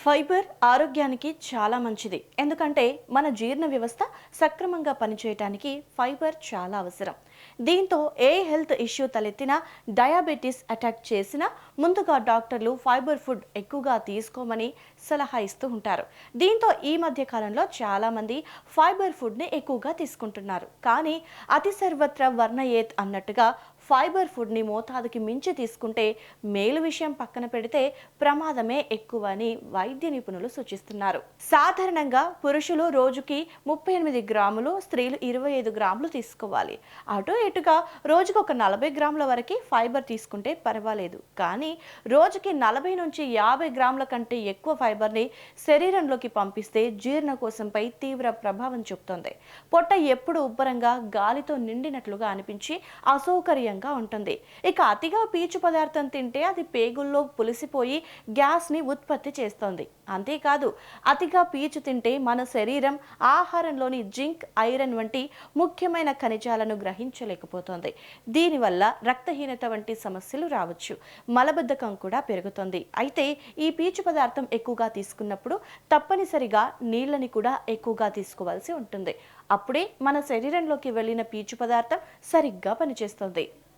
Fibre ఆరోగ్యానికి చాలా మంచిది. ఎందుకంటే మన జీర్ణ వ్యవస్థ సక్రమంగా పనిచేయడానికి ఫైబర్ చాలా అవసరం. దీంతో ఏ హెల్త్ ఇష్యూ తలెత్తినా, డయాబెటీస్ అటాక్ చేసినా ముందుగా డాక్టర్లు ఫైబర్ ఫుడ్ ఎక్కువగా తీసుకోమని సలహా ఇస్తూ ఉంటారు. దీంతో ఈ మధ్య కాలంలో చాలా మంది ఫైబర్ ఫుడ్ని ఎక్కువగా తీసుకుంటున్నారు. కానీ అతి సర్వత్ర వర్ణయేత్ అన్నట్టుగా ఫైబర్ ఫుడ్ని మోతాదుకి మించి తీసుకుంటే మేలు విషయం పక్కన పెడితే ప్రమాదమే ఎక్కువ అని వైద్య నిపుణులు సూచిస్తున్నారు. సాధారణంగా పురుషులు రోజుకి 38 గ్రాములు, స్త్రీలు 25 గ్రాములు తీసుకోవాలి. అటు ఇటుగా రోజుకు ఒక 40 గ్రాముల వరకు ఫైబర్ తీసుకుంటే పర్వాలేదు. కానీ రోజుకి 40 నుంచి 50 గ్రాముల కంటే ఎక్కువ ఫైబర్ని శరీరంలోకి పంపిస్తే జీర్ణకోశంపై తీవ్ర ప్రభావం చూపుతుంది. పొట్ట ఎప్పుడు ఉబ్బరంగా గాలితో నిండినట్లుగా అనిపించి అసౌకర్యంగా ఉంటుంది. ఇక అతిగా పీచు పదార్థం తింటే అది పేగుల్లో పులిసిపోయి గ్యాస్ని ఉత్పత్తి చేస్తుంది. అంతేకాదు, అతిగా పీచు తింటే మన శరీరం ఆహారంలోని జింక్, ఐరన్ వంటి ముఖ్యమైన ఖనిజాలను గ్రహించలేకపోతుంది. దీనివల్ల రక్తహీనత వంటి సమస్యలు రావచ్చు. మలబద్ధకం కూడా పెరుగుతుంది. అయితే ఈ పీచు పదార్థం ఎక్కువగా తీసుకున్నప్పుడు తప్పనిసరిగా నీళ్ళని కూడా ఎక్కువగా తీసుకోవాల్సి ఉంటుంది. అప్పుడే మన శరీరంలోకి వెళ్ళిన పీచు పదార్థం సరిగ్గా పనిచేస్తుంది.